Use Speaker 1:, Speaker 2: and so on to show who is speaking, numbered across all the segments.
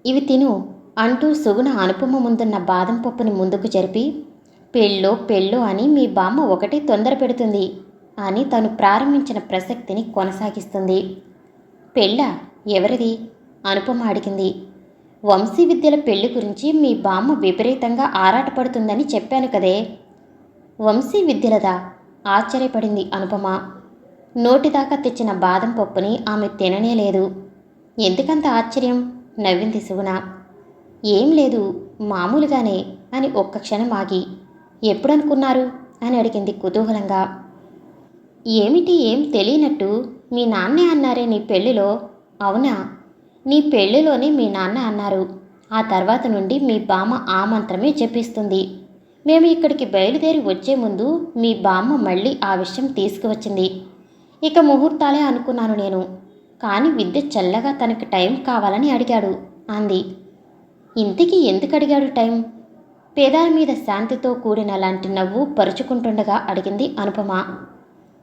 Speaker 1: ఇవి తిను అంటూ సుగుణ అనుపమ ముందున్న బాదం పప్పుని ముందుకు జరిపి, పెళ్ళో పెళ్ళో అని మీ బామ్మ ఒకటి తొందర పెడుతుంది అని తను ప్రారంభించిన ప్రసక్తిని కొనసాగిస్తుంది. పెళ్ళా? ఎవరిది? అనుపమ అడిగింది. వంశీ విద్యల పెళ్లి గురించి మీ బామ్మ విపరీతంగా ఆరాటపడుతుందని చెప్పాను కదే. వంశీ విద్యలదా? ఆశ్చర్యపడింది అనుపమ. నోటిదాకా తెచ్చిన బాదం పప్పుని ఆమె తిననేలేదు. ఎందుకంత ఆశ్చర్యం? నవ్వింది సుగుణ. ఏం లేదు, మామూలుగానే అని ఒక్క క్షణం ఆగి, ఎప్పుడనుకున్నారు అని అడిగింది కుతూహలంగా. ఏమిటి ఏం తెలియనట్టు? మీ నాన్నే అన్నారే నీ పెళ్లిలో. అవునా? నీ పెళ్లిలోనే మీ నాన్న అన్నారు. ఆ తర్వాత నుండి మీ బామ్మ ఆ మంత్రమే జపిస్తుంది. మేము ఇక్కడికి బయలుదేరి వచ్చే ముందు మీ బామ్మ మళ్ళీ ఆ విషయం తీసుకువచ్చింది. ఇక ముహూర్తాలే అనుకున్నాను నేను. కానీ విద్య చల్లగా తనకి టైం కావాలని అడిగాడు అంది. ఇంతకీ ఎందుకు అడిగాడు టైం? పేదాల మీద శాంతితో కూడిన లాంటి నవ్వు పరుచుకుంటుండగా అడిగింది అనుపమ.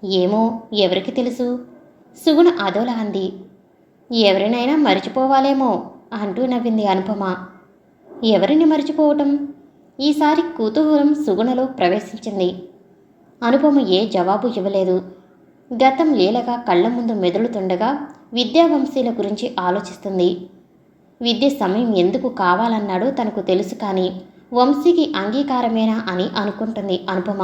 Speaker 1: ఏమో, ఎవరికి తెలుసు? సుగుణ అదోలా అంది. ఎవరినైనా మరిచిపోవాలేమో అంటూ నవ్వింది అనుపమ. ఎవరిని మరిచిపోవటం? ఈసారి కుతూహలం సుగుణలో ప్రవేశించింది. అనుపమ ఏ జవాబు ఇవ్వలేదు. గతం లీలగా కళ్ళ ముందు మెదులుతుండగా విద్యావంశీల గురించి ఆలోచిస్తుంది. విద్య సమయం ఎందుకు కావాలన్నాడో తనకు తెలుసు, కానీ వంశీకి అంగీకారమేనా అని అనుకుంటుంది అనుపమ.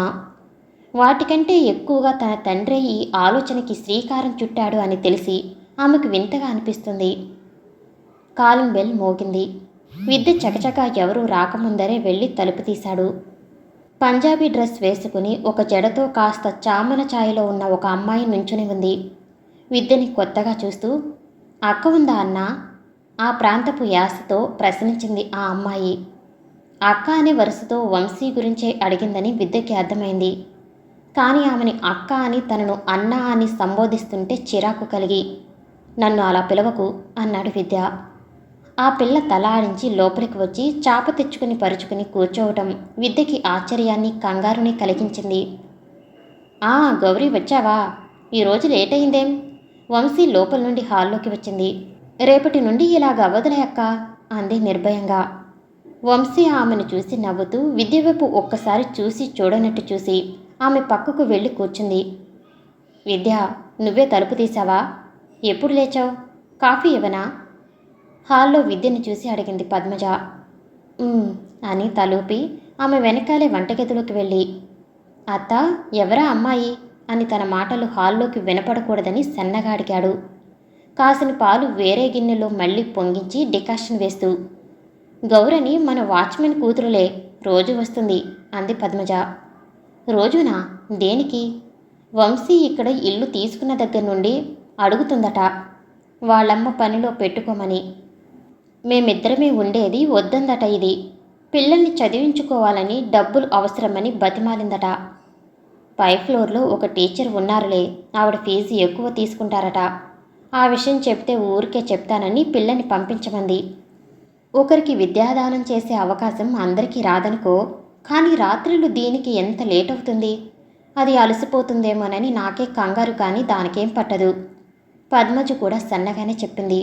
Speaker 1: వాటికంటే ఎక్కువగా తన తండ్రి ఈ ఆలోచనకి శ్రీకారం చుట్టాడు అని తెలిసి ఆమెకు వింతగా అనిపిస్తుంది. కాలింగ్ బెల్ మోగింది. విద్య చకచకా ఎవరూ రాకముందరే వెళ్ళి తలుపు తీశాడు. పంజాబీ డ్రెస్ వేసుకుని ఒక జడతో కాస్త చామన ఛాయలో ఉన్న ఒక అమ్మాయి నుంచుని ఉంది. విద్యని కొత్తగా చూస్తూ, అక్క ఉందా అన్నా? ఆ ప్రాంతపు యాసతో ప్రశ్నించింది ఆ అమ్మాయి. అక్క అనే వరుసతో వంశీ గురించే అడిగిందని విద్యకి అర్థమైంది. కానీ ఆమెని అక్క అని తనను అన్నా అని సంబోధిస్తుంటే చిరాకు కలిగి, నన్ను అలా పిలవకు అన్నాడు విద్య. ఆ పిల్ల తల ఆడించి లోపలికి వచ్చి చాప తెచ్చుకుని పరుచుకుని కూర్చోవటం విద్యకి ఆశ్చర్యాన్ని కంగారుని కలిగించింది. గౌరీ వచ్చావా? ఈరోజు లేట్ అయిందేం? వంశీ లోపల నుండి హాల్లోకి వచ్చింది. రేపటి నుండి ఇలాగ అవ్వదులే అక్క అంది నిర్భయంగా. వంశీ ఆమెను చూసి నవ్వుతూ విద్య వైపు ఒక్కసారి చూసి చూడనట్టు చూసి ఆమె పక్కకు వెళ్ళి కూర్చుంది. విద్య, నువ్వే తలుపు తీసావా? ఎప్పుడు లేచావు? కాఫీ ఇవ్వనా? హాల్లో విద్యను చూసి అడిగింది పద్మజ. అని తలూపి ఆమె వెనకాలే వంటగదిలోకి వెళ్ళి, అత్త, ఎవరా అమ్మాయి అని తన మాటలు హాల్లోకి వినపడకూడదని సన్నగా అడిగాడు. కాసిన పాలు వేరే గిన్నెలో మళ్ళీ పొంగించి డికాషన్ వేస్తూ, గౌరని మన వాచ్మెన్ కూతురులే, రోజు వస్తుంది అంది పద్మజ. రోజునా? దేనికి? వంశీ ఇక్కడ ఇల్లు తీసుకున్న దగ్గర నుండి అడుగుతుందట, వాళ్ళమ్మ పనిలో పెట్టుకోమని. మేమిద్దరమే ఉండేది వద్దందట. ఇది పిల్లల్ని చదివించుకోవాలని డబ్బులు అవసరమని బతిమాలిందట. పై ఫ్లోర్లో ఒక టీచర్ ఉన్నారులే, ఆవిడ ఫీజు ఎక్కువ తీసుకుంటారట. ఆ విషయం చెప్తే ఊరికే చెప్తానని పిల్లని పంపించమంది. ఒకరికి విద్యాదానం చేసే అవకాశం అందరికీ రాదనుకో, కానీ రాత్రులు దీనికి ఎంత లేట్ అవుతుంది? అది అలసిపోతుందేమోనని నాకే కంగారు, కానీ దానికేం పట్టదు. పద్మజ కూడా సన్నగానే చెప్పింది.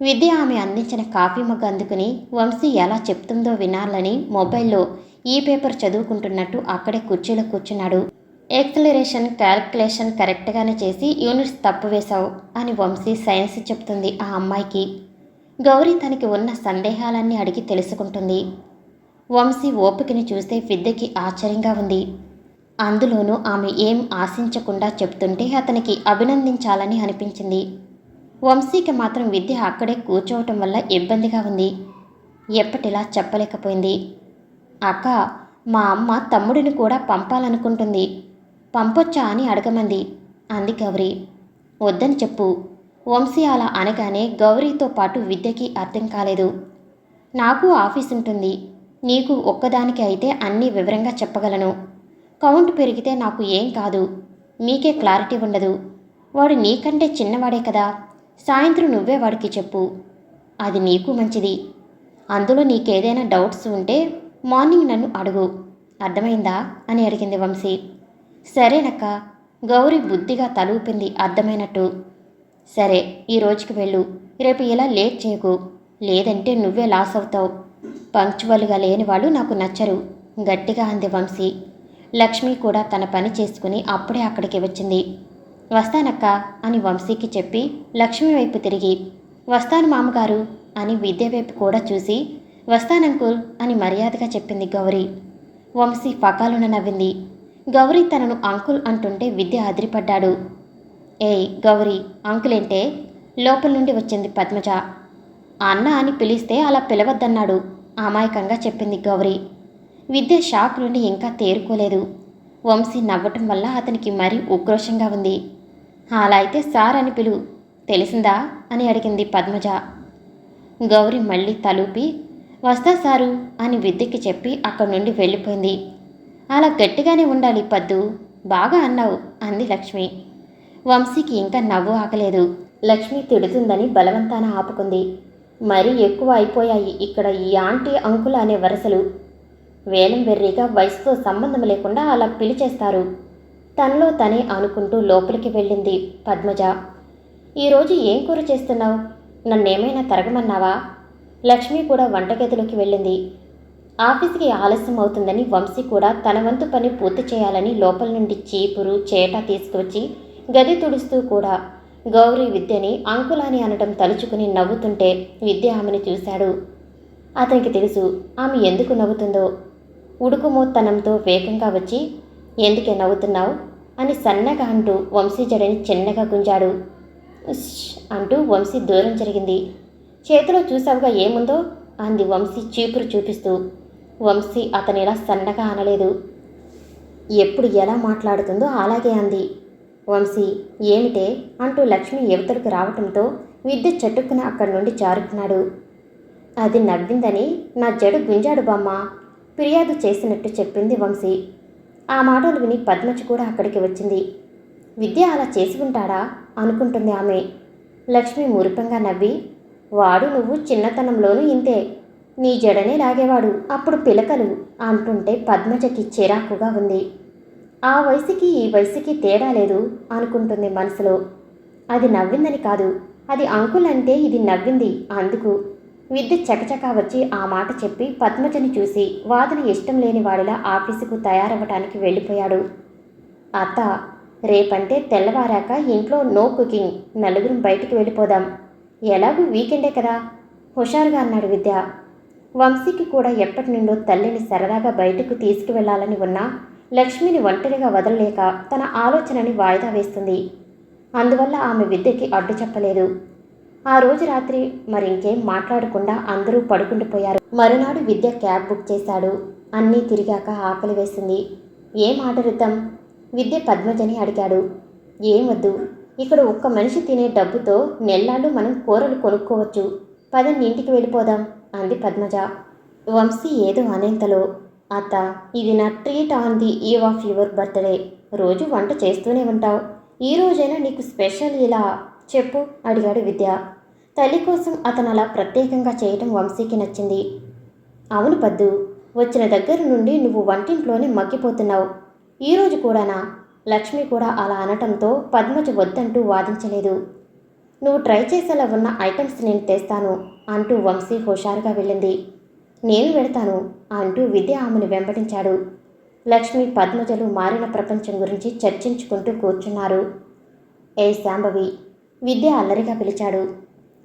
Speaker 1: విద్య ఆమె అందించిన కాఫీ మగ్గు అందుకుని వంశీ ఎలా చెప్తుందో వినాలని మొబైల్లో ఈ పేపర్ చదువుకుంటున్నట్టు అక్కడే కుర్చీలో కూర్చున్నాడు. ఎక్సలరేషన్ క్యాల్కులేషన్ కరెక్ట్గానే చేసి యూనిట్స్ తప్పు వేశావు అని వంశీ సైన్స్ చెప్తుంది ఆ అమ్మాయికి. గౌరీ తనకి ఉన్న సందేహాలన్నీ అడిగి తెలుసుకుంటుంది. వంశీ ఓపికని చూస్తే విద్యకి ఆశ్చర్యంగా ఉంది. అందులోనూ ఆమె ఏం ఆశించకుండా చెప్తుంటే అతనికి అభినందించాలని అనిపించింది. వంశీకి మాత్రం విద్య అక్కడే కూర్చోవటం వల్ల ఇబ్బందిగా ఉంది. ఎప్పటిలా చెప్పలేకపోయింది. అక్క, మా అమ్మ తమ్ముడిని కూడా పంపాలనుకుంటుంది, పంపొచ్చా అని అడగమంది అంది గౌరీ. వద్దని చెప్పు. వంశీ అలా అనగానే గౌరీతో పాటు విద్యకి అర్థం కాలేదు. నాకు ఆఫీస్ ఉంటుంది, నీకు ఒక్కదానికి అయితే అన్నీ వివరంగా చెప్పగలను. కౌంట్ పెరిగితే నాకు ఏం కాదు, మీకే క్లారిటీ ఉండదు. వాడు నీకంటే చిన్నవాడే కదా, సాయంత్రం నువ్వే వాడికి చెప్పు, అది నీకు మంచిది. అందులో నీకేదైనా డౌట్స్ ఉంటే మార్నింగ్ నన్ను అడుగు, అర్థమైందా అని అడిగింది వంశీ. సరేనక్క. గౌరీ బుద్ధిగా తలూపింది అర్థమైనట్టు. సరే, ఈ రోజుకి వెళ్ళు, రేపు ఇలా లేట్ చేయకు. లేదంటే నువ్వే లాస్ అవుతావు. పంక్చువల్గా లేని వాళ్ళు నాకు నచ్చరు గట్టిగా అంది వంశీ. లక్ష్మి కూడా తన పని చేసుకుని అప్పుడే అక్కడికి వచ్చింది. వస్తానక్క అని వంశీకి చెప్పి లక్ష్మి వైపు తిరిగి వస్తాను మామగారు అని విద్య వైపు కూడా చూసి వస్తానంకుల్ అని మర్యాదగా చెప్పింది గౌరీ. వంశీ ఫకాలున నవ్వింది. గౌరీ తనను అంకుల్ అంటుంటే విద్య అదిరిపడ్డాడు. ఏయ్ గౌరీ, అంకులేంటే? లోపల నుండి వచ్చింది పద్మజ. అన్న అని పిలిస్తే అలా పిలవద్దన్నాడు అమాయకంగా చెప్పింది గౌరీ. విద్య షాక్ నుండి ఇంకా తేరుకోలేదు. వంశీ నవ్వటం వల్ల అతనికి మరీ ఉక్రోషంగా ఉంది. అలా అయితే సార్ అని పిలు, తెలిసిందా అని అడిగింది పద్మజ. గౌరీ మళ్ళీ తలూపి వస్తా సారు అని విద్యకి చెప్పి అక్కడి నుండి వెళ్ళిపోయింది. అలా గట్టిగానే ఉండాలి పద్దు, బాగా అన్నావు అంది లక్ష్మి. వంశీకి ఇంకా నవ్వు ఆకలేదు. లక్ష్మి తిడుతుందని బలవంతాన ఆపుకుంది. మరీ ఎక్కువ అయిపోయాయి ఇక్కడ ఈ ఆంటీ అంకుల్ అనే వరసలు. వేలం వెర్రిగా వయసుతో సంబంధం లేకుండా అలా పిలిచేస్తారు తనలో తనే అనుకుంటూ లోపలికి వెళ్ళింది పద్మజ. ఈరోజు ఏం కూర చేస్తున్నావు? నన్నేమైనా తరగమన్నావా? లక్ష్మి కూడా వంటగదిలోకి వెళ్ళింది. ఆఫీస్కి ఆలస్యం అవుతుందని వంశీ కూడా తన వంతు పని పూర్తి చేయాలని లోపల నుండి చీపురు చేట తీసుకువచ్చి గది తుడుస్తూ కూడా గౌరీ విద్యని అంకులాని అనడం తలుచుకుని నవ్వుతుంటే విద్య ఆమెను చూశాడు. అతనికి తెలుసు ఆమె ఎందుకు నవ్వుతుందో. ఉడుకుమోత్తనంతో వేగంగా వచ్చి ఎందుకే నవ్వుతున్నావు అని సన్నగా అంటూ వంశీ జడని చిన్నగా గుంజాడు. అంటూ వంశీ దూరం జరిగింది. చేతిలో చూసావుగా ఏముందో అంది వంశీ చీపురు చూపిస్తూ. వంశీ అతనిలా సన్నగా అనలేదు. ఎప్పుడు ఎలా మాట్లాడుతుందో అలాగే అంది. వంశీ ఏమిటే అంటూ లక్ష్మి యువతలకు రావటంతో విద్య చటుక్కున అక్కడి నుండి జారుకున్నాడు. అది నవ్విందని నా జడు గుంజాడు బామ్మ, ఫిర్యాదు చేసినట్టు చెప్పింది వంశీ. ఆ మాటలు విని పద్మజ కూడా అక్కడికి వచ్చింది. విద్య అలా చేసి ఉంటాడా అనుకుంటుంది ఆమె. లక్ష్మి మురిపంగా నవ్వి వాడు నువ్వు చిన్నతనంలోనూ ఇంతే, నీ జడనే లాగేవాడు అప్పుడు పిలకలు అంటుంటే పద్మజకి చిరాకుగా ఉంది. ఆ వయసుకి ఈ వయసుకి తేడా లేదు అనుకుంటుంది మనసులో. అది నవ్విందని కాదు, అది అంకుల్ అంటే ఇది నవ్వింది అందుకు. విద్య చకచకా వచ్చి ఆ మాట చెప్పి పద్మజని చూసి వాదన ఇష్టం లేని వాడిలా ఆఫీసుకు తయారవ్వటానికి వెళ్ళిపోయాడు. అత్త, రేపంటే తెల్లవారాక ఇంట్లో నో కుకింగ్, నలుగురం బయటికి వెళ్ళిపోదాం, ఎలాగూ వీకెండే కదా హుషారుగా అన్నాడు విద్య. వంశీకి కూడా ఎప్పటి నుండో తల్లిని సరదాగా బయటకు తీసుకువెళ్లాలని ఉన్నా లక్ష్మిని ఒంటరిగా వదలలేక తన ఆలోచనని వాయిదా వేస్తుంది. అందువల్ల ఆమె విద్యకి అడ్డు చెప్పలేదు. ఆ రోజు రాత్రి మరింకేం మాట్లాడకుండా అందరూ పడుకుండిపోయారు. మరునాడు విద్య క్యాబ్ బుక్ చేశాడు. అన్నీ తిరిగాక ఆకలి వేసింది. ఏం ఆర్డర్ ఇద్దాం? విద్య పద్మజని అడిగాడు. ఏం వద్దు, ఇక్కడ ఒక్క మనిషి తినే డబ్బుతో నెల్లాళ్ళు మనం కూరలు కొనుక్కోవచ్చు, పదండి ఇంటికి వెళ్ళిపోదాం అంది పద్మజ. వంశీ ఏదో అనేంతలో అత్త, ఇది నా treat on the eve of your birthday, రోజు వంట చేస్తూనే ఉంటావు, ఈ రోజైనా నీకు స్పెషల్ ఇలా చెప్పు అడిగాడు విద్య. తల్లి కోసం అతను అలా ప్రత్యేకంగా చేయటం వంశీకి నచ్చింది. అవును పద్దు, వచ్చిన దగ్గర నుండి నువ్వు వంటింట్లోనే మగ్గిపోతున్నావు, ఈరోజు కూడానా? లక్ష్మి కూడా అలా అనటంతో పద్మజ వద్దంటూ వాదించలేదు. నువ్వు ట్రై చేసేలా ఉన్న ఐటమ్స్ నేను తెస్తాను అంటూ వంశీ హుషారుగా వెళ్ళింది. నేను వెళతాను అంటూ విద్య ఆమెను వెంబడించాడు. లక్ష్మి పద్మజలు మారిన ప్రపంచం గురించి చర్చించుకుంటూ కూర్చున్నారు. ఏ శాంభవి, విద్య అల్లరిగా పిలిచాడు.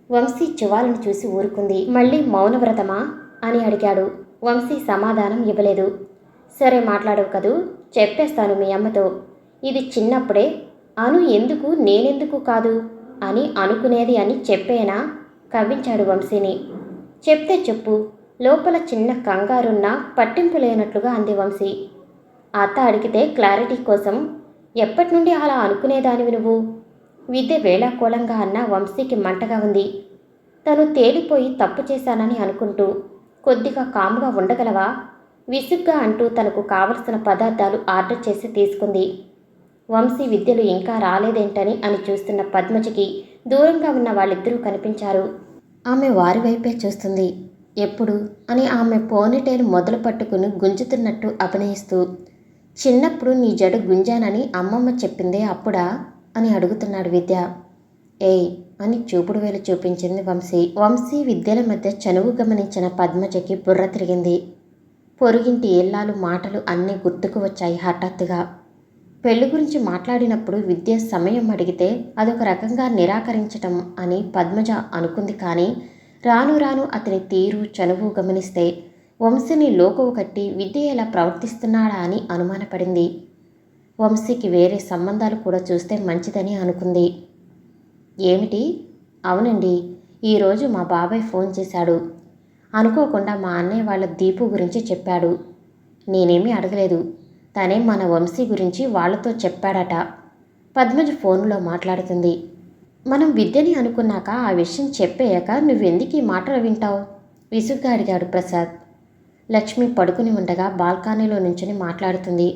Speaker 1: వంశీ చువాలను చూసి ఊరుకుంది. మళ్ళీ మౌనవ్రతమా అని అడిగాడు. వంశీ సమాధానం ఇవ్వలేదు. సరే మాట్లాడవు కదూ, చెప్పేస్తాను మీ అమ్మతో. ఇది చిన్నప్పుడే అను ఎందుకు నేనెందుకు కాదు అని అనుకునేది అని చెప్పేనా కవ్వించాడు వంశీని. చెప్తే చెప్పు, లోపల చిన్న కంగారున్నా పట్టింపు లేనట్లుగా అంది వంశీ. అత్త అడిగితే క్లారిటీ కోసం ఎప్పటి నుండి అలా అనుకునేదానివి నువ్వు? విద్య వేళాకోళంగా అన్న వంశీకి మంటగా ఉంది. తను తేలిపోయి తప్పు చేశానని అనుకుంటూ కొద్దిగా కాముగా ఉండగలవా విసుగ్గా అంటూ తనకు కావలసిన పదార్థాలు ఆర్డర్ చేసి తీసుకుంది. వంశీ విద్యలు ఇంకా రాలేదేంటని అని చూస్తున్న పద్మజకి దూరంగా ఉన్న వాళ్ళిద్దరూ కనిపించారు. ఆమె వారి వైపే చూస్తుంది. ఎప్పుడు అని ఆమె పోనీటైల్ మొదలు పట్టుకుని గుంజుతున్నట్టు అభినయిస్తూ, చిన్నప్పుడు నీ జడ గుంజానని అమ్మమ్మ చెప్పిందే అప్పుడా అని అడుగుతున్నాడు విద్య. ఏయ్ అని చూపుడు వేలు చూపించింది వంశీ. వంశీ విద్యల మధ్య చనువు గమనించిన పద్మజకి బుర్ర తిరిగింది. పొరుగింటి ఇల్లాలు మాటలు అన్నీ గుర్తుకు వచ్చాయి హఠాత్తుగా. పెళ్లి గురించి మాట్లాడినప్పుడు విద్య సమయం అడిగితే అదొక రకంగా నిరాకరించటం అని పద్మజ అనుకుంది. కానీ రాను రాను అతని తీరు చనువు గమనిస్తే వంశీని లోకువ కట్టి విద్య ఎలా ప్రవర్తిస్తున్నాడా అని అనుమానపడింది. వంశీకి వేరే సంబంధాలు కూడా చూస్తే మంచిదని అనుకుంది. ఏమిటి? అవునండి, ఈరోజు మా బాబాయ్ ఫోన్ చేశాడు. అనుకోకుండా మా అన్నయ్య వాళ్ళ దీపు గురించి చెప్పాడు. నేనేమీ అడగలేదు. తనే మన వంశీ గురించి వాళ్లతో చెప్పాడట. పద్మజ ఫోన్లో మాట్లాడుతుంది. మనం విద్యని అనుకున్నాక ఆ విషయం చెప్పేయాక నువ్వెందుకు ఈ మాటలు వింటావు? విసుగ్గా అడిగాడు ప్రసాద్. లక్ష్మి పడుకుని ఉండగా బాల్కనీలో నుంచుని మాట్లాడుతుంది.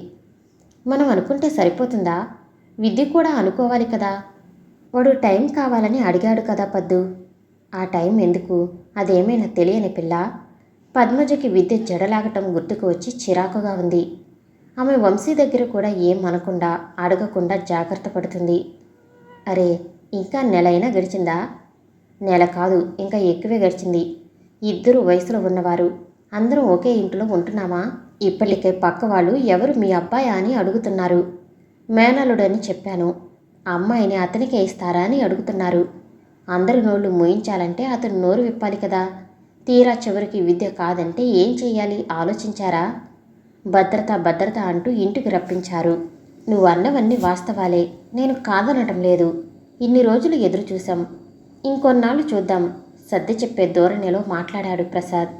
Speaker 1: మనం అనుకుంటే సరిపోతుందా? విద్య కూడా అనుకోవాలి కదా. వాడు టైం కావాలని అడిగాడు కదా పద్దు. ఆ టైం ఎందుకు? అదేమైనా తెలియని పిల్ల? పద్మజకి విద్య జడలాగటం గుర్తుకు వచ్చి చిరాకుగా ఉంది. ఆమె వంశీ దగ్గర కూడా ఏం అనకుండా అడగకుండా జాగ్రత్త పడుతుంది. అరే, ఇంకా నెలైనా గడిచిందా? నెల కాదు, ఇంకా ఎక్కువే గడిచింది. ఇద్దరు వయసులో ఉన్నవారు, అందరం ఒకే ఇంట్లో ఉంటున్నామా? ఇప్పటికే పక్క వాళ్ళు ఎవరు మీ అబ్బాయా అని అడుగుతున్నారు. మేనలుడని చెప్పాను. అమ్మాయిని అతనికే ఇస్తారా అని అడుగుతున్నారు. అందరి నోళ్లు మూయించాలంటే అతను నోరు విప్పాలి కదా. తీరా చివరికి విద్య కాదంటే ఏం చెయ్యాలి ఆలోచించారా? భద్రత భద్రత అంటూ ఇంటికి రప్పించారు. నువ్వు అన్నవన్నీ వాస్తవాలే, నేను కాదనటం లేదు. ఇన్ని రోజులు ఎదురు చూసాం, ఇంకొన్నాళ్ళు చూద్దాం సర్ది చెప్పే ధోరణిలో మాట్లాడాడు ప్రసాద్.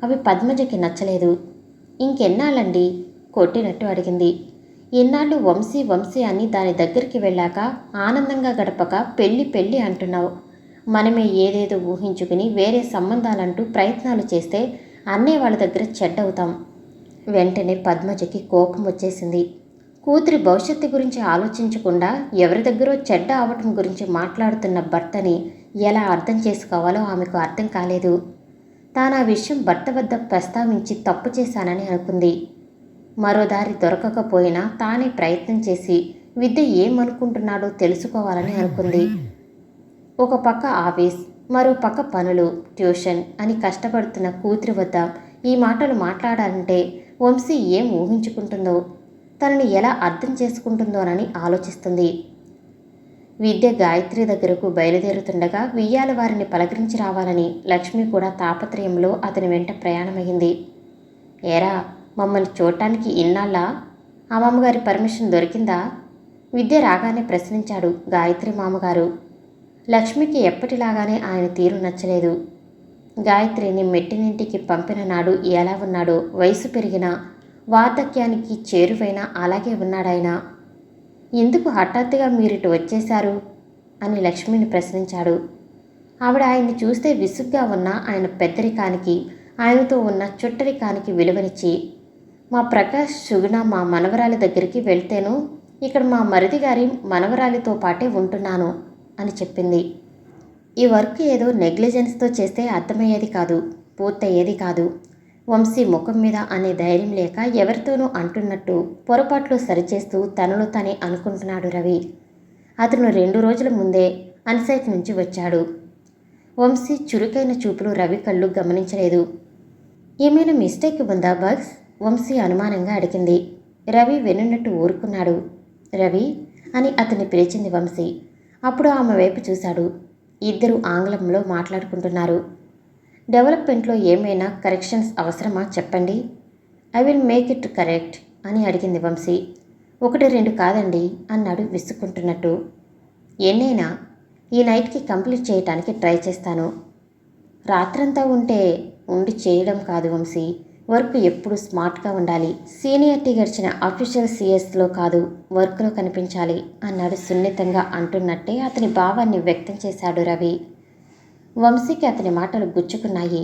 Speaker 1: అవి పద్మజకి నచ్చలేదు. ఇంకెన్నాళ్ళండి? కొట్టినట్టు అడిగింది. ఎన్నాళ్ళు వంశీ వంశీ అని దాని దగ్గరికి వెళ్ళాక ఆనందంగా గడపక పెళ్ళి పెళ్ళి అంటున్నావు. మనమే ఏదేదో ఊహించుకుని వేరే సంబంధాలంటూ ప్రయత్నాలు చేస్తే అన్నయ్య వాళ్ళ దగ్గర చెడ్డవుతాం. వెంటనే పద్మజకి కోపం వచ్చేసింది. కూతురి భవిష్యత్తు గురించి ఆలోచించకుండా ఎవరి దగ్గరో చెడ్డ అవటం గురించి మాట్లాడుతున్న భర్తని ఎలా అర్థం చేసుకోవాలో ఆమెకు అర్థం కాలేదు. తాను ఆ విషయం భర్త వద్ద ప్రస్తావించి తప్పు చేశానని అనుకుంది. మరో దారి దొరకకపోయినా తానే ప్రయత్నం చేసి విద్య ఏమనుకుంటున్నాడో తెలుసుకోవాలని అనుకుంది. ఒక పక్క ఆఫీస్, మరో పక్క పనులు, ట్యూషన్ అని కష్టపడుతున్న కూతురి వద్ద ఈ మాటలు మాట్లాడాలంటే వంశీ ఏం ఊహించుకుంటుందో, తనని ఎలా అర్థం చేసుకుంటుందోనని ఆలోచిస్తుంది. విద్య గాయత్రి దగ్గరకు బయలుదేరుతుండగా వియ్యాల వారిని పలకరించి రావాలని లక్ష్మి కూడా తాపత్రయంలో అతని వెంట ప్రయాణమైంది. ఏరా, మమ్మల్ని చూడటానికి ఇన్నాళ్ళా? అమ్మమ్మగారి పర్మిషన్ దొరికిందా? విద్య రాగానే ప్రశ్నించాడు గాయత్రి మామగారు. లక్ష్మికి ఎప్పటిలాగానే ఆయన తీరు నచ్చలేదు. గాయత్రిని మెట్టినింటికి పంపిన నాడు ఎలా ఉన్నాడో, వయసు పెరిగినా వార్ధక్యానికి చేరువైనా అలాగే ఉన్నాడాయన. ఎందుకు హఠాత్తుగా మీరిటు వచ్చేశారు అని లక్ష్మిని ప్రశ్నించాడు. ఆవిడ ఆయన్ని చూస్తే విసుగ్గా ఉన్న ఆయన పెద్దరికానికి, ఆయనతో ఉన్న చుట్టరికానికి విలువనిచ్చి, మా ప్రకాష్ సుగుణ మా మనవరాలి దగ్గరికి వెళ్తేను ఇక్కడ మా మరిది గారి మనవరాలితో పాటే ఉంటున్నాను అని చెప్పింది. ఈ వర్క్ ఏదో నెగ్లిజెన్స్తో చేస్తే అర్థమయ్యేది కాదు, పూర్తయ్యేది కాదు. వంశీ ముఖం మీద అనే ధైర్యం లేక ఎవరితోనూ అంటున్నట్టు పొరపాట్లు సరిచేస్తూ తనలో తనే అనుకుంటున్నాడు రవి. అతను 2 రోజుల ముందే అన్సైట్ నుంచి వచ్చాడు. వంశీ చురుకైన చూపులు రవి కళ్ళు గమనించలేదు. ఏమైనా మిస్టేక్ ఉందా బగ్స్? వంశీ అనుమానంగా అడిగింది. రవి వెనున్నట్టు ఊరుకున్నాడు. రవి అని అతన్ని పిలిచింది వంశీ. అప్పుడు ఆమె వైపు చూశాడు. ఇద్దరు ఆంగ్లంలో మాట్లాడుకుంటున్నారు. డెవలప్మెంట్లో ఏమైనా కరెక్షన్స్ అవసరమా చెప్పండి. I will make it correct అని అడిగింది వంశీ. 1-2 కాదండి అన్నాడు విసుక్కుంటున్నట్టు. ఎన్నైనా ఈ నైట్కి కంప్లీట్ చేయటానికి ట్రై చేస్తాను. రాత్రంతా ఉండి చేయడం కాదు వంశీ, వర్క్ ఎప్పుడు స్మార్ట్గా ఉండాలి. సీనియారిటీ గడిచిన అఫీషియల్ సిఎస్లో కాదు, వర్క్లో కనిపించాలి అన్నాడు సున్నితంగా. అంటున్నట్టే అతని భావాన్ని వ్యక్తం చేశాడు రవి. వంశీకి అతని మాటలు గుచ్చుకున్నాయి.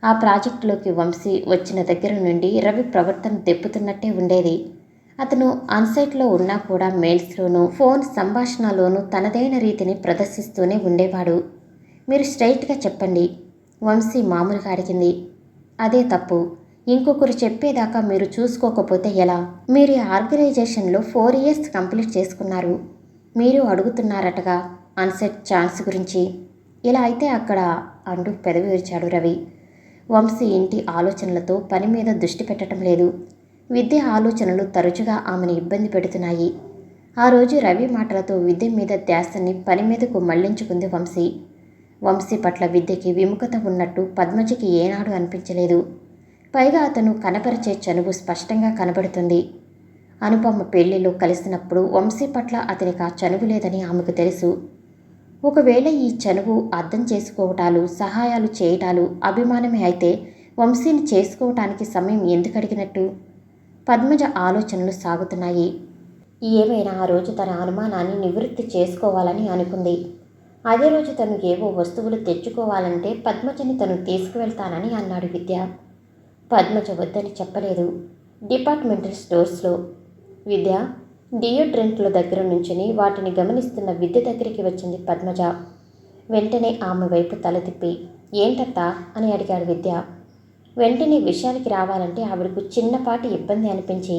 Speaker 1: ఆ ప్రాజెక్టులోకి వంశీ వచ్చిన దగ్గర నుండి రవి ప్రవర్తన దెప్పుతున్నట్టే ఉండేది. అతను అన్సైట్లో ఉన్నా కూడా మెయిల్స్లోనూ ఫోన్ సంభాషణలోనూ తనదైన రీతిని ప్రదర్శిస్తూనే ఉండేవాడు. మీరు స్ట్రైట్గా చెప్పండి, వంశీ మామూలుగా అడిగింది. అదే తప్పు. ఇంకొకరు చెప్పేదాకా మీరు చూసుకోకపోతే ఎలా? మీరు ఈ ఆర్గనైజేషన్లో 4 years కంప్లీట్ చేసుకున్నారు. మీరు అడుగుతున్నారటగా అన్సెట్ ఛాన్స్ గురించి. ఇలా అయితే అక్కడ అంటూ పెదవి విరిచాడు రవి. వంశీ ఇంటి ఆలోచనలతో పని మీద దృష్టి పెట్టడం లేదు. విద్య ఆలోచనలు తరచుగా ఆమెను ఇబ్బంది పెడుతున్నాయి. ఆ రోజు రవి మాటలతో విద్య మీద ధ్యాసని పని మీదకు మళ్లించుకుంది వంశీ. వంశీ పట్ల విద్యకి విముఖత ఉన్నట్టు పద్మజకి ఏనాడు అనిపించలేదు. పైగా అతను కనపరిచే చనువు స్పష్టంగా కనబడుతుంది. అనుపమ పెళ్లిలో కలిసినప్పుడు వంశీ పట్ల అతనికి ఆ చనువు లేదని ఆమెకు తెలుసు. ఒకవేళ ఈ చనువు అర్థం చేసుకోవటాలు, సహాయాలు చేయటాలు అభిమానమే అయితే వంశీని చేసుకోవటానికి సమయం ఎందుకు అడిగినట్టు? పద్మజ ఆలోచనలు సాగుతున్నాయి. ఏమైనా ఆ రోజు తన అనుమానాన్ని నివృత్తి చేసుకోవాలని అనుకుంది. అదే రోజు తను ఏవో వస్తువులు తెచ్చుకోవాలంటే పద్మజని తను తీసుకువెళ్తానని అన్నాడు విద్య. పద్మజ వద్దని చెప్పలేదు. డిపార్ట్మెంటల్ స్టోర్స్లో విద్య డియోడ్రెంట్ల దగ్గర నుంచుని వాటిని గమనిస్తున్న విద్య దగ్గరికి వచ్చింది పద్మజ. వెంటనే ఆమె వైపు తల తిప్పి ఏంటత్తా అని అడిగాడు విద్య. వెంటనే విషయానికి రావాలంటే ఆవిడకు చిన్నపాటి ఇబ్బంది అనిపించి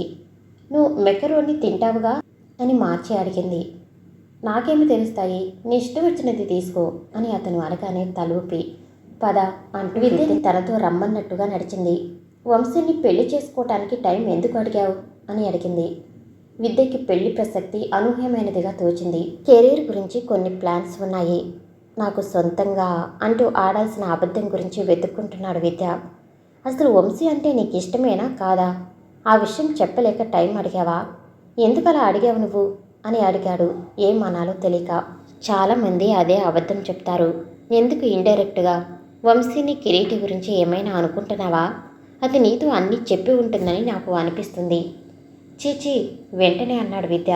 Speaker 1: నువ్వు మెకరోని తింటావుగా అని మార్చి అడిగింది. నాకేమి తెలుస్తాయి, నీ ఇష్టం వచ్చినది తీసుకో అని అతను అనగానే తలూపి పద అంటూ విద్యని తనతో రమ్మన్నట్టుగా నడిచింది. వంశీని పెళ్లి చేసుకోవటానికి టైం ఎందుకు అడిగావు అని అడిగింది. విద్యకి పెళ్లి ప్రసక్తి అనూహ్యమైనదిగా తోచింది. కెరీర్ గురించి కొన్ని ప్లాన్స్ ఉన్నాయి. నాకు సొంతంగా అంటూ ఆడాల్సిన అబద్ధం గురించి వెతుక్కుంటున్నాడు విద్య. అసలు వంశీ అంటే నీకు ఇష్టమేనా కాదా? ఆ విషయం చెప్పలేక టైం అడిగావా? ఎందుకలా అడిగావు నువ్వు అని అడిగాడు ఏం అనాలో తెలియక. చాలామంది అదే అబద్ధం చెప్తారు. ఎందుకు ఇండైరెక్ట్గా? వంశీని కిరీటి గురించి ఏమైనా అనుకుంటున్నావా? అది నీతో అన్నీ చెప్పి ఉంటుందని నాకు అనిపిస్తుంది. చీచీ వెంటనే అన్నాడు విద్య.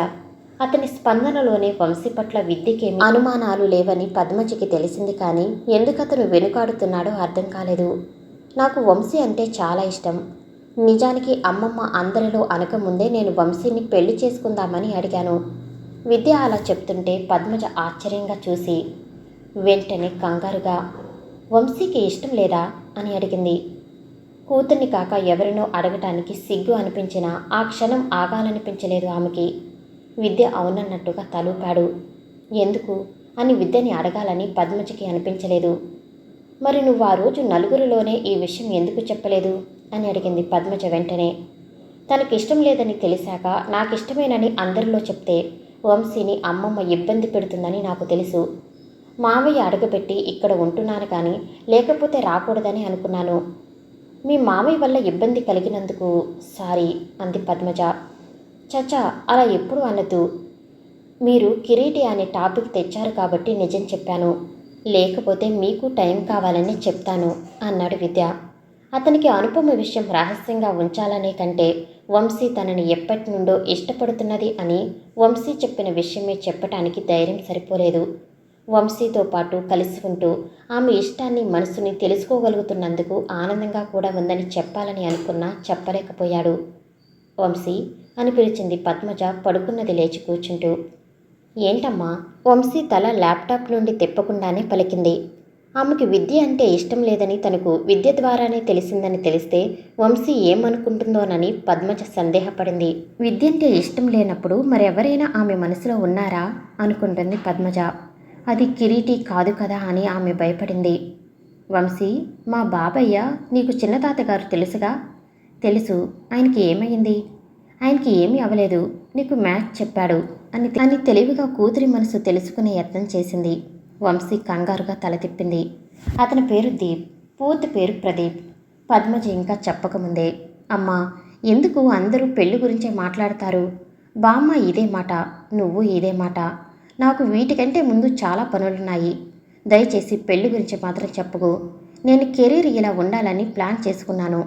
Speaker 1: అతని స్పందనలోనే వంశీ పట్ల విద్యకేమి అనుమానాలు లేవని పద్మజకి తెలిసింది. కానీ ఎందుకతను వెనుకాడుతున్నాడో అర్థం కాలేదు. నాకు వంశీ అంటే చాలా ఇష్టం. నిజానికి అమ్మమ్మ అందరిలో అనకముందే నేను వంశీని పెళ్లి చేసుకుందామని అడిగాను. విద్య అలా చెప్తుంటే పద్మజ ఆశ్చర్యంగా చూసి వెంటనే కంగారుగా వంశీకి ఇష్టం లేదా అని అడిగింది. కూతుర్ని కాక ఎవరినో అడగటానికి సిగ్గు అనిపించినా ఆ క్షణం ఆగాలనిపించలేదు ఆమెకి. విద్య అవునన్నట్టుగా తలూపాడు. ఎందుకు అని విద్యని అడగాలని పద్మజకి అనిపించలేదు. మరి నువ్వు ఆ రోజు నలుగురిలోనే ఈ విషయం ఎందుకు చెప్పలేదు అని అడిగింది పద్మజ వెంటనే. తనకిష్టం లేదని తెలిసాక నాకిష్టమేనని అందరిలో చెప్తే వంశీని అమ్మమ్మ ఇబ్బంది పెడుతుందని నాకు తెలుసు. మావయ్య అడుగుపెట్టి ఇక్కడ ఉంటున్నాను కానీ లేకపోతే రాకూడదని అనుకున్నాను. మీ మావయ్య వల్ల ఇబ్బంది కలిగినందుకు సారీ అంది పద్మజ. చచా అలా ఎప్పుడు అనద్దు. మీరు కిరీటి అనే టాపిక్ తెచ్చారు కాబట్టి నిజం చెప్పాను. లేకపోతే మీకు టైం కావాలని చెప్తాను అన్నాడు విద్య. అతనికి అనుపమ విషయం రహస్యంగా ఉంచాలనే కంటే వంశీ తనని ఎప్పటి నుండో ఇష్టపడుతున్నది అని వంశీ చెప్పిన విషయమే చెప్పటానికి ధైర్యం సరిపోలేదు. వంశీతో పాటు కలిసి ఉంటూ ఆమె ఇష్టాన్ని మనసుని తెలుసుకోగలుగుతున్నందుకు ఆనందంగా కూడా ఉందని చెప్పాలని అనుకున్నా చెప్పలేకపోయాడు. వంశీ అని పిలిచింది పద్మజ పడుకున్నది లేచి కూర్చుంటూ. ఏంటమ్మా? వంశీ తల ల్యాప్టాప్ నుండి తిప్పకుండానే పలికింది. ఆమెకి విద్య అంటే ఇష్టం లేదని తనకు విద్య ద్వారానే తెలిసిందని తెలిస్తే వంశీ ఏమనుకుంటుందోనని పద్మజ సందేహపడింది. విద్య అంటే ఇష్టం లేనప్పుడు మరెవరైనా ఆమె మనసులో ఉన్నారా అనుకుంటుంది పద్మజ. అది కిరీటి కాదు కదా అని ఆమె భయపడింది. వంశీ, మా బాబయ్య నీకు చిన్నతాతగారు తెలుసుగా? తెలుసు. ఆయనకి ఏమైంది? ఆయనకి ఏమీ అవలేదు. నీకు మ్యాథ్స్ చెప్పాడు అని తెలివిగా కూతురి మనసు తెలుసుకునే యత్నం చేసింది. వంశీ కంగారుగా తల తిప్పింది. అతని పేరు దీప్, పూర్తి పేరు ప్రదీప్. పద్మజ ఇంకా చెప్పకముందే అమ్మా, ఎందుకు అందరూ పెళ్లి గురించే మాట్లాడతారు? బామ్మ ఇదే మాట, నువ్వు ఇదే మాట. నాకు వీటికంటే ముందు చాలా పనులున్నాయి. దయచేసి పెళ్లి గురించి మాత్రం చెప్పకు. నేను కెరీర్ ఇలా ఉండాలని ప్లాన్ చేసుకున్నాను.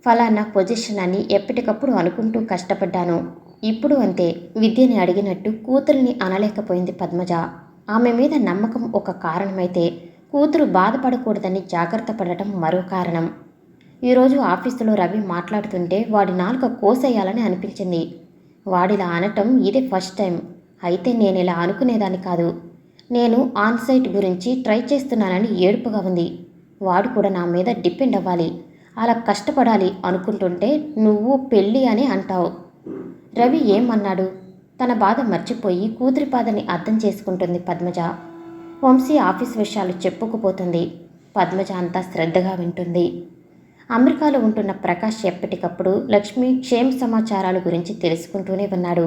Speaker 1: ఫలానా పొజిషన్ అని ఎప్పటికప్పుడు అనుకుంటూ కష్టపడ్డాను. ఇప్పుడు అంతే. విద్యని అడిగినట్టు కూతురిని అనలేకపోయింది పద్మజ. ఆమె మీద నమ్మకం ఒక కారణమైతే కూతురు బాధపడకూడదని జాగ్రత్త పడటం మరో కారణం. ఈరోజు ఆఫీసులో రవి మాట్లాడుతుంటే వాడి నాలుక కోసేయాలని అనిపించింది. వాడిలా అనటం ఇదే ఫస్ట్ టైం. అయితే నేను ఇలా అనుకునేదాన్ని కాదు. నేను ఆన్సైట్ గురించి ట్రై చేస్తున్నానని ఏడుపుగా ఉంది. వాడు కూడా నా మీద డిపెండ్ అవ్వాలి, అలా కష్టపడాలి అనుకుంటుంటే నువ్వు పెళ్ళి అని అంటావు. రవి ఏమన్నాడు? తన బాధ మర్చిపోయి కూతురి బాధని అర్థం చేసుకుంటుంది పద్మజ. వంశీ ఆఫీస్ విషయాలు చెప్పుకుపోతుంది. పద్మజ అంతా శ్రద్ధగా వింటుంది. అమెరికాలో ఉంటున్న ప్రకాష్ ఎప్పటికప్పుడు లక్ష్మి క్షేమ సమాచారాల గురించి తెలుసుకుంటూనే ఉన్నాడు.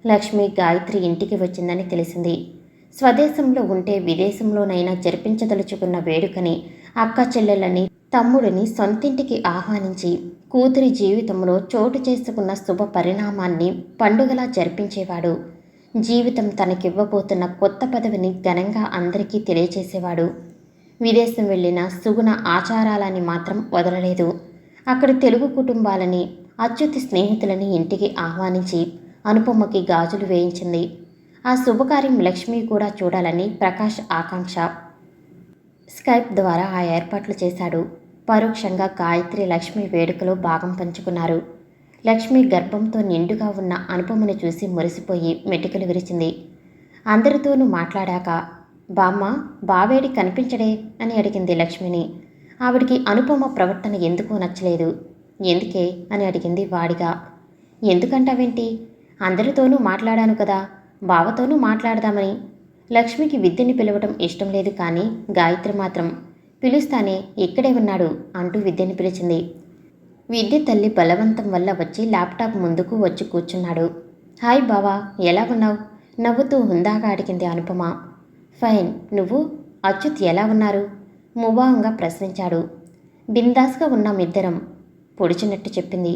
Speaker 1: లక్ష్మి గాయత్రి ఇంటికి వచ్చిందని తెలిసింది. స్వదేశంలో ఉంటే విదేశంలోనైనా జరిపించదలుచుకున్న వేడుకని అక్క చెల్లెళ్ళని తమ్ముడిని సొంతింటికి ఆహ్వానించి కూతురి జీవితంలో చోటు చేసుకున్న శుభ పరిణామాన్ని పండుగలా జరిపించేవాడు. జీవితం తనకివ్వబోతున్న కొత్త పదవిని ఘనంగా అందరికీ తెలియచేసేవాడు. విదేశం వెళ్ళిన సుగుణ ఆచారాలని మాత్రం వదలలేదు. అక్కడి తెలుగు కుటుంబాలని అచ్యుతి స్నేహితులని ఇంటికి ఆహ్వానించి అనుపమకి గాజులు వేయించింది. ఆ శుభకార్యం లక్ష్మి కూడా చూడాలని ప్రకాష్ ఆకాంక్ష. స్కైప్ ద్వారా ఆ ఏర్పాట్లు చేశాడు. పరోక్షంగా గాయత్రి లక్ష్మి వేడుకలో భాగం పంచుకున్నారు. లక్ష్మి గర్భంతో నిండుగా ఉన్న అనుపమని చూసి మురిసిపోయి మెటికలు విరిచింది. అందరితోనూ మాట్లాడాక, బామ్మ బావేడి కనిపించడే అని అడిగింది లక్ష్మిని. ఆవిడికి అనుపమ ప్రవర్తన ఎందుకో నచ్చలేదు. ఎందుకే అని అడిగింది వాడిగా. ఎందుకంటావేంటి? అందరితోనూ మాట్లాడాను కదా, బావతోనూ మాట్లాడదామని. లక్ష్మికి విద్యని పిలవటం ఇష్టం లేదు, కానీ గాయత్రి మాత్రం పిలుస్తానే, ఇక్కడే ఉన్నాడు అంటూ విద్యని పిలిచింది. విద్య తల్లి బలవంతం వల్ల వచ్చి ల్యాప్టాప్ ముందుకు వచ్చి కూర్చున్నాడు. హాయ్ బావా, ఎలా ఉన్నావు? నవ్వుతూ హుందాగా అడిగింది అనుపమ. ఫైన్, నువ్వు? అచ్యుత్ ఎలా ఉన్నారు? ముభావంగా ప్రశ్నించాడు. బిందాస్గా ఉన్నాం ఇద్దరం, పొడిచినట్టు చెప్పింది.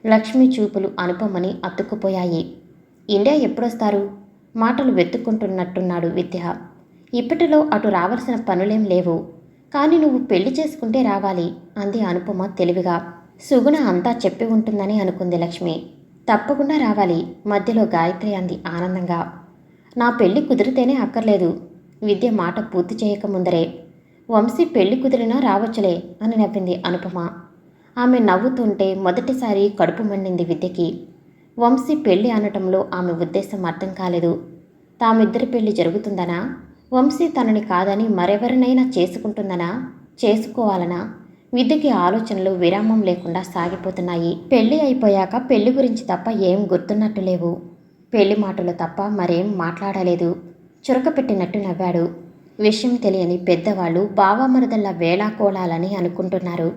Speaker 1: లక్ష్మి చూపులు అనుపమని అతుక్కుపోయాయి. ఇండియా ఎప్పుడొస్తారు? మాటలు వెతుక్కుంటున్నట్టున్నాడు విద్య. ఇప్పటిలో అటు రావాల్సిన పనులేం లేవు, కానీ నువ్వు పెళ్లి చేసుకుంటే రావాలి అంది అనుపమ తెలివిగా. సుగుణ అంతా చెప్పి ఉంటుందని అనుకుంది లక్ష్మి. తప్పకుండా రావాలి, మధ్యలో గాయత్రి అంది ఆనందంగా. నా పెళ్లి కుదిరితేనే అక్కర్లేదు. విద్య మాట పూర్తి చేయకముందరే, వంశీ పెళ్లి కుదిరినా రావచ్చులే అని నవ్వింది అనుపమ. ఆమె నవ్వుతుంటే మొదటిసారి కడుపు మండింది విద్యకి. వంశీ పెళ్లి అనటంలో ఆమె ఉద్దేశం అర్థం కాలేదు. తామిద్దరి పెళ్లి జరుగుతుందనా? వంశీ తనని కాదని మరెవరినైనా చేసుకుంటుందనా? చేసుకోవాలనా? విద్యకి ఆలోచనలు విరామం లేకుండా సాగిపోతున్నాయి. పెళ్లి అయిపోయాక పెళ్లి గురించి తప్ప ఏం గుర్తున్నట్టు లేవు. పెళ్లి మాటలు తప్ప మరేం మాట్లాడలేదు. చురకపెట్టినట్టు నవ్వాడు. విషయం తెలియని పెద్దవాళ్ళు బావమరదల్లా వేళాకోళాలని అనుకుంటున్నారు.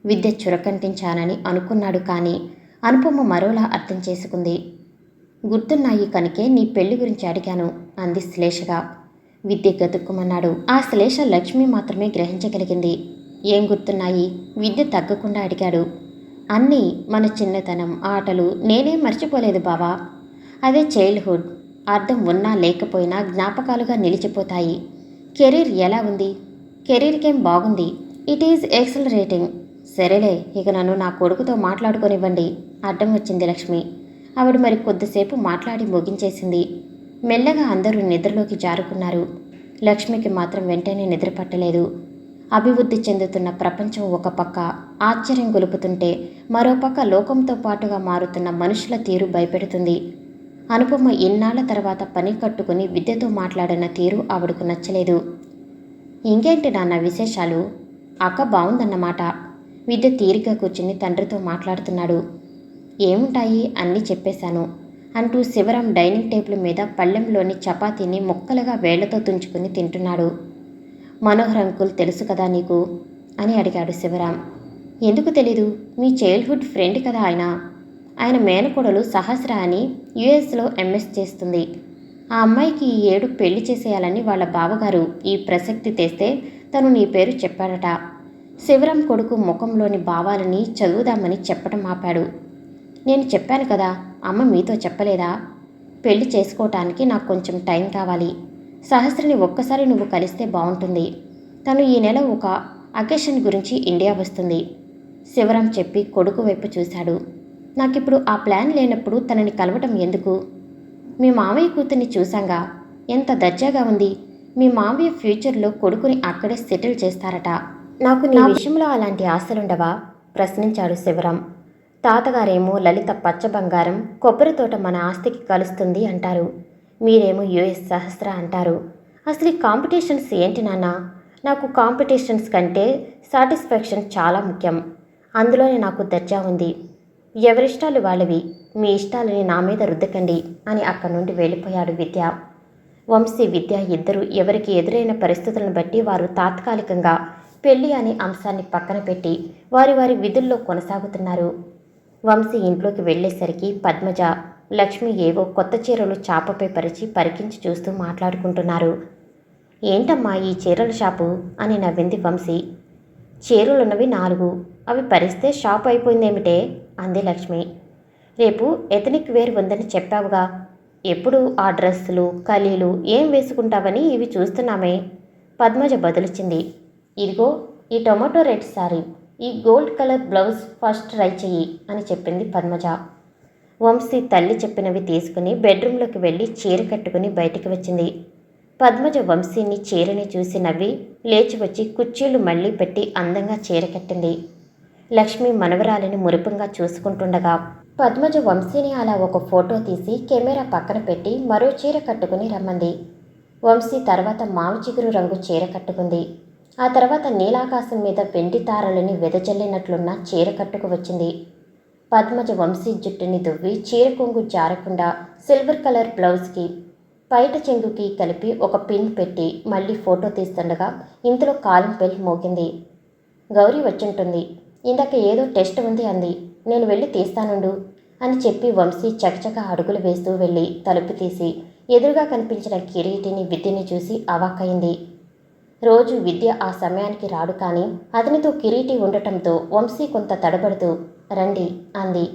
Speaker 1: విద్య చురకంటించానని అనుకున్నాడు, కానీ అనుపమ మరోలా అర్థం చేసుకుంది. గుర్తున్నాయి కనుకే నీ పెళ్లి గురించి అడిగాను అంది శ్లేషగా. విద్య గతుక్కుమన్నాడు. ఆ శ్లేష లక్ష్మి మాత్రమే గ్రహించగలిగింది. ఏం గుర్తున్నాయి? విద్య తగ్గకుండా అడిగాడు. అన్నీ మన చిన్నతనం, ఆటలు నేనేం మర్చిపోలేదు బావా. అదే చైల్డ్హుడ్. అర్థం ఉన్నా లేకపోయినా జ్ఞాపకాలుగా నిలిచిపోతాయి. కెరీర్ ఎలా ఉంది? కెరీర్కేం బాగుంది. It is ఎక్సలరేటింగ్. సరేలే, ఇక నన్ను నా కొడుకుతో మాట్లాడుకొనివ్వండి అడ్డం వచ్చింది లక్ష్మి. ఆవిడ మరి కొద్దిసేపు మాట్లాడి ముగించేసింది. మెల్లగా అందరూ నిద్రలోకి జారుకున్నారు. లక్ష్మికి మాత్రం వెంటనే నిద్ర పట్టలేదు. అభివృద్ధి చెందుతున్న ప్రపంచం ఒక పక్క ఆశ్చర్యం గొలుపుతుంటే, మరోపక్క లోకంతో పాటుగా మారుతున్న మనుషుల తీరు భయపెడుతుంది. అనుపమ ఇన్నాళ్ల తర్వాత పని కట్టుకుని విద్యతో మాట్లాడిన తీరు ఆవిడకు నచ్చలేదు. ఇంకేంటి నాన్న విశేషాలు? అక్క బాగుందన్నమాట. విద్య తీరిగా కూర్చుని తండ్రితో మాట్లాడుతున్నాడు. ఏముంటాయి, అన్నీ చెప్పేశాను అంటూ శివరాం డైనింగ్ టేబుల్ మీద పళ్ళెంలోని చపాతీని ముక్కలుగా వేళ్లతో తుంచుకుని తింటున్నాడు. మనోహర్ అంకుల్ తెలుసు కదా నీకు అని అడిగాడు శివరాం. ఎందుకు తెలీదు? మీ చైల్డ్హుడ్ ఫ్రెండ్ కదా ఆయన. ఆయన మేనకోడలు సహస్ర అని యుఎస్లో ఎంఎస్ చేస్తుంది. ఆ అమ్మాయికి ఈ ఏడు పెళ్లి చేసేయాలని వాళ్ళ బావగారు ఈ ప్రసక్తి తెస్తే తను నీ పేరు చెప్పాడట. శివరాం కొడుకు ముఖంలోని భావాలని చదువుదామని చెప్పడం ఆపాడు. నేను చెప్పాను కదా, అమ్మ మీతో చెప్పలేదా? పెళ్లి చేసుకోవటానికి నాకు కొంచెం టైం కావాలి. సహస్రని ఒక్కసారి నువ్వు కలిస్తే బాగుంటుంది. తను ఈ నెల ఒక అకేషన్ గురించి ఇండియా వస్తుంది. శివరాం చెప్పి కొడుకు వైపు చూశాడు. నాకిప్పుడు ఆ ప్లాన్ లేనప్పుడు తనని కలవటం ఎందుకు? మీ మావయ్య కూతుర్ని చూశాంగా, ఎంత దర్జాగా ఉంది. మీ మావయ్య ఫ్యూచర్లో కొడుకుని అక్కడే సెటిల్ చేస్తారట. నాకు నీ విషయంలో అలాంటి ఆశలుండవా? ప్రశ్నించాడు శివరాం. తాతగారేమో లలిత పచ్చ బంగారం, కొబ్బరి తోట మన ఆస్తికి కలుస్తుంది అంటారు. మీరేమో యుఎస్ సహస్ర అంటారు. అసలు ఈ కాంపిటీషన్స్ ఏంటి నాన్న? నాకు కాంపిటీషన్స్ కంటే సాటిస్ఫాక్షన్ చాలా ముఖ్యం. అందులోనే నాకు దర్జా ఉంది. ఎవరిష్టాలు వాళ్ళవి, మీ ఇష్టాలని నా మీద రుద్దకండి అని అక్కడి నుండి వెళ్ళిపోయాడు విద్య. వంశీ విద్య ఇద్దరు ఎవరికి ఎదురైన పరిస్థితులను బట్టి వారు తాత్కాలికంగా పెళ్లి అనే అంశాన్ని పక్కన పెట్టి వారి వారి విధుల్లో కొనసాగుతున్నారు. వంశీ ఇంట్లోకి వెళ్ళేసరికి పద్మజ, లక్ష్మి ఏవో కొత్త చీరలు చాపపై పరిచి పరికించి చూస్తూ మాట్లాడుకుంటున్నారు. ఏంటమ్మా ఈ చీరల షాపు అని నవ్వింది వంశీ. చీరలున్నవి 4, అవి పరిస్తే షాపు అయిపోయిందేమిటే అంది లక్ష్మి. రేపు ఎథనిక్ వేర్ ఉందని చెప్పావుగా, ఎప్పుడు ఆ డ్రెస్సులు కలీలు ఏం వేసుకుంటావని ఇవి చూస్తున్నామే పద్మజ బదులిచ్చింది. ఇదిగో ఈ టొమాటో రెడ్ శారీ, ఈ gold colour blouse first try చెయ్యి అని చెప్పింది పద్మజ. వంశీ తల్లి చెప్పినవి తీసుకుని బెడ్రూమ్లోకి వెళ్ళి చీర కట్టుకుని బయటికి వచ్చింది. పద్మజ వంశీని చీరని చూసి నవ్వి లేచి వచ్చి కుర్చీలు మళ్ళీ పెట్టి అందంగా చీర కట్టింది. లక్ష్మి మనవరాలిని మురిపంగా చూసుకుంటుండగా పద్మజ వంశీని అలా ఒక ఫోటో తీసి కెమెరా పక్కన పెట్టి మరో చీర కట్టుకుని రమ్మంది. వంశీ తర్వాత మావి చిగురు రంగు చీర కట్టుకుంది. ఆ తర్వాత నీలాకాశం మీద వెండి తారలని వెదజల్లినట్లున్న చీర కట్టుకు వచ్చింది. పద్మజ వంశీ జుట్టుని దువ్వి చీర కొంగు జారకుండా సిల్వర్ కలర్ బ్లౌజ్కి పైట చెంగుకి కలిపి ఒక పిన్ పెట్టి మళ్ళీ ఫోటో తీస్తుండగా ఇంతలో కాలింగ్ బెల్ మోగింది. గౌరీ వచ్చుంటుంది, ఇందాక ఏదో టెస్ట్ ఉంది అంది, నేను వెళ్ళి తీస్తానుండు అని చెప్పి వంశీ చకచక అడుగులు వేస్తూ వెళ్ళి తలుపు తీసి ఎదురుగా కనిపించిన కిరీటిని విద్యని చూసి అవాక్కయింది. రోజు విద్య ఆ సమయానికి రాడు, కానీ అతనితో కిరీటి ఉండటంతో వంశీ కొంత తడబడుతూ రండి అంది.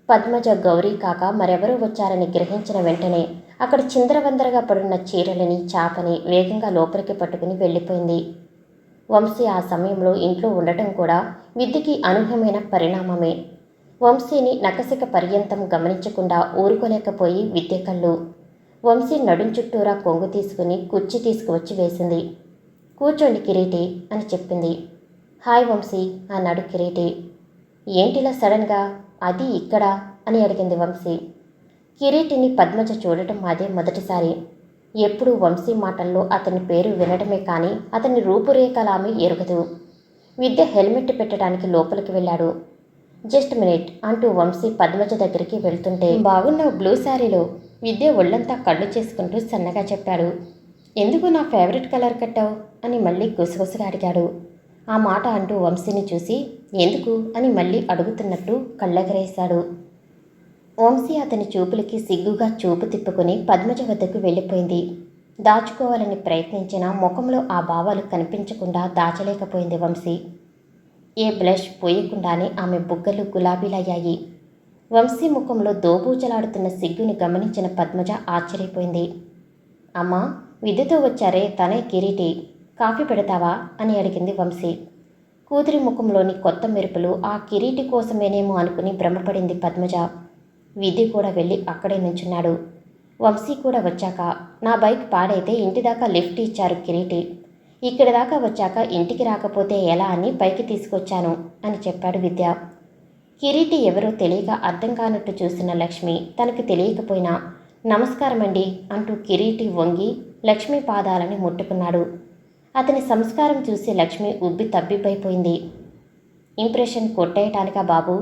Speaker 1: పద్మజ గౌరీ కాక మరెవరూ వచ్చారని గ్రహించిన వెంటనే అక్కడ చిందరవందరగా పడున్న చీరలని చాపని వేగంగా లోపలికి పట్టుకుని వెళ్ళిపోయింది. వంశీ ఆ సమయంలో ఇంట్లో ఉండటం కూడా విద్యకి అనూహ్యమైన పరిణామమే. వంశీని నకసిక పర్యంతం గమనించకుండా ఊరుకోలేకపోయి విద్య కళ్ళు వంశీ నడుం చుట్టూరా కొంగు తీసుకుని కుర్చీ తీసుకువచ్చి వేసింది. కూర్చోండి కిరీటి అని చెప్పింది. హాయ్ వంశీ అన్నాడు కిరీటి. ఏంటిలా సడన్గా, అది ఇక్కడ అని అడిగింది వంశీ. కిరీటిని పద్మజ చూడటం అదే మొదటిసారి. ఎప్పుడూ వంశీ మాటల్లో అతని పేరు వినడమే కానీ అతని రూపురేఖలామె ఎరుగదు. విద్య హెల్మెట్ పెట్టడానికి లోపలికి వెళ్ళాడు. జస్ట్ మినిట్ అంటూ వంశీ పద్మజ దగ్గరికి వెళ్తుంటే బాగున్నావు బ్లూ శారీలో విద్య ఒళ్ళంతా కళ్ళు చేసుకుంటూ సన్నగా చెప్పాడు. ఎందుకు నా ఫేవరెట్ కలర్ కట్టావు అని మళ్ళీ గుసగుసగా అడిగాడు. ఆ మాట అంటూ వంశీని చూసి ఎందుకు అని మళ్ళీ అడుగుతున్నట్టు కళ్ళెగరేశాడు. వంశీ అతని చూపులకి సిగ్గుగా చూపు తిప్పుకొని పద్మజ వద్దకు వెళ్ళిపోయింది. దాచుకోవాలని ప్రయత్నించినా ముఖంలో ఆ భావాలు కనిపించకుండా దాచలేకపోయింది వంశీ. ఏ బ్లష్ పోయకుండానే ఆమె బుగ్గలు గులాబీలయ్యాయి. వంశీ ముఖంలో దోబూచలాడుతున్న సిగ్గుని గమనించిన పద్మజ ఆశ్చర్యపోయింది. అమ్మా, విద్యతో వచ్చారే తనే కిరీటి, కాఫీ పెడతావా అని అడిగింది వంశీ. కూతురి ముఖంలోని కొత్త మెరుపులు ఆ కిరీటి కోసమేనేమో అనుకుని భ్రమపడింది పద్మజ. విధి కూడా వెళ్ళి అక్కడే నుంచున్నాడు. వంశీ కూడా వచ్చాక నా బైక్ పాడైతే ఇంటి దాకా లిఫ్ట్ ఇచ్చారు కిరీటి, ఇక్కడి దాకా వచ్చాక ఇంటికి రాకపోతే ఎలా అని పైకి తీసుకొచ్చాను అని చెప్పాడు విద్య. కిరీటి ఎవరో తెలియక అర్థం కానట్టు చూసిన లక్ష్మి తనకు తెలియకపోయినా నమస్కారమండి అంటూ కిరీటి వంగి లక్ష్మి పాదాలని ముట్టుకున్నాడు. అతని సంస్కారం చూసి లక్ష్మి ఉబ్బి తబ్బిబ్బైపోయింది. ఇంప్రెషన్ కొట్టేయటానికా బాబు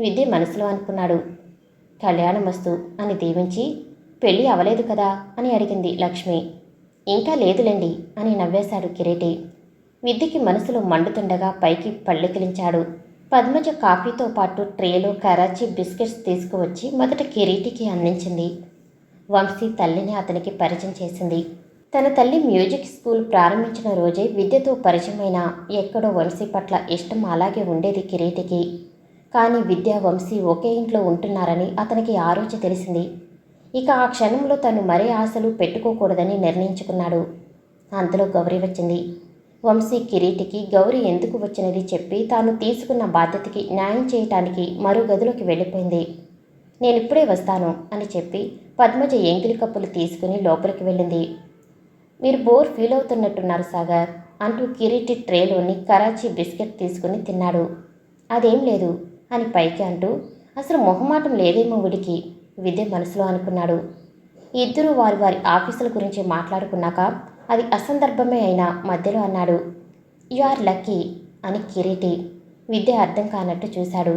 Speaker 1: విద్య మనసులో అనుకున్నాడు. కళ్యాణమస్తు అని దీవించి పెళ్ళి అవలేదు కదా అని అడిగింది లక్ష్మి. ఇంకా లేదులేండి అని నవ్వేశాడు కిరీటి. విద్యకి మనసులో మండుతుండగా పైకి పళ్ళెకిలించాడు. పద్మజ కాఫీతో పాటు ట్రేలో కరాచీ బిస్కెట్స్ తీసుకువచ్చి మొదట కిరీటికి అందించింది. వంశీ తల్లిని అతనికి పరిచయం చేసింది. తన తల్లి మ్యూజిక్ స్కూల్ ప్రారంభించిన రోజే విద్యతో పరిచయమైన ఎక్కడో వంశీ పట్ల ఇష్టం అలాగే ఉండేది కిరీటికి. కానీ విద్య వంశీ ఒకే ఇంట్లో ఉంటున్నారని అతనికి ఆ రోజు తెలిసింది. ఇక ఆ క్షణంలో తను మరే ఆశలు పెట్టుకోకూడదని నిర్ణయించుకున్నాడు. అంతలో గౌరీ వచ్చింది. వంశీ కిరీటికి గౌరీ ఎందుకు వచ్చినది చెప్పి తాను తీసుకున్న బాధ్యతకి న్యాయం చేయటానికి మరో గదిలోకి వెళ్ళిపోయింది. నేనిప్పుడే వస్తాను అని చెప్పి పద్మజ ఎంగిలి కప్పులు తీసుకుని లోపలికి వెళ్ళింది. మీరు బోర్ ఫీల్ అవుతున్నట్టున్నారు సాగర్ అంటూ కిరీటి ట్రేలోని కరాచీ బిస్కెట్ తీసుకుని తిన్నాడు. అదేం లేదు అని పైకి అంటూ అసలు మొహమాటం లేదేమో వీడికి విద్య మనసులో అనుకున్నాడు. ఇద్దరూ వారి వారి ఆఫీసుల గురించి మాట్లాడుకున్నాక అది అసందర్భమే అయినా మధ్యలో అన్నాడు, యు ఆర్ లక్కీ అని కిరీటి. విద్య అర్థం కానట్టు చూశాడు.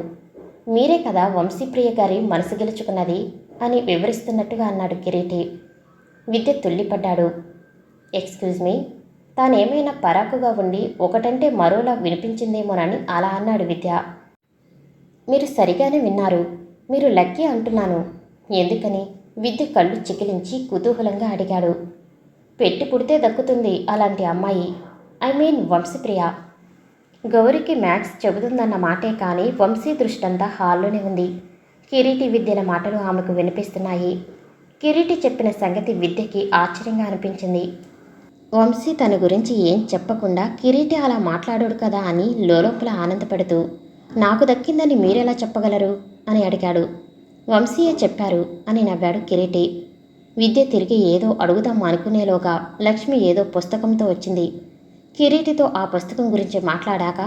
Speaker 1: మీరే కదా వంశీప్రియ గారి మనసు గెలుచుకున్నది అని వివరిస్తున్నట్టుగా అన్నాడు కిరీటి. విద్య తుల్లిపడ్డాడు. ఎక్స్క్యూజ్ మీ, తానేమైనా పరాకుగా ఉండి ఒకటంటే మరోలా వినిపించిందేమోనని అలా అన్నాడు విద్య. మీరు సరిగానే విన్నారు. మీరు లక్కీ అంటున్నాను. ఎందుకని? విద్య కళ్ళు చికిలించి కుతూహలంగా అడిగాడు. పెట్టి పుడితే దక్కుతుంది అలాంటి అమ్మాయి. I mean Vamshapriya. గౌరికి మ్యాథ్స్ చెబుతుందన్న మాటే కానీ వంశీ దృష్టంతా హాల్లోనే ఉంది. కిరీటి విద్యల మాటలు ఆమెకు వినిపిస్తున్నాయి. కిరీటి చెప్పిన సంగతి విద్యకి ఆశ్చర్యంగా అనిపించింది. వంశీ తన గురించి ఏం చెప్పకుండా కిరీటి అలా మాట్లాడాడు కదా అని లోలోపల ఆనందపడుతూ, నాకు దక్కిందని మీరెలా చెప్పగలరు అని అడిగాడు. వంశీయే చెప్పారు అని నవ్వాడు కిరీటి. విద్య తిరిగి ఏదో అడుగుదాం అనుకునేలోగా లక్ష్మి ఏదో పుస్తకంతో వచ్చింది. కిరీటితో ఆ పుస్తకం గురించి మాట్లాడాక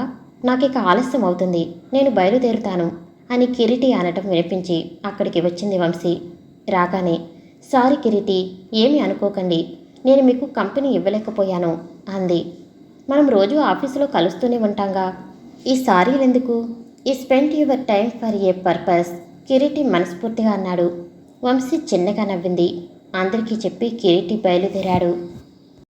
Speaker 1: నాకిక ఆలస్యం అవుతుంది, నేను బయలుదేరుతాను అని కిరీటి అనటం వినిపించి అక్కడికి వచ్చింది వంశీ. రాగానే, సారీ కిరీటి, ఏమీ అనుకోకండి, నేను మీకు కంపెనీ ఇవ్వలేకపోయాను అంది. మనం రోజు ఆఫీసులో కలుస్తూనే ఉంటాంగా, ఈ సారీలెందుకు? ఈ spend your time for a purpose, Kiriti మనస్ఫూర్తిగా అన్నాడు. వంశీ చిన్నగా నవ్వింది. అందరికీ చెప్పి కిరీటి బయలుదేరాడు.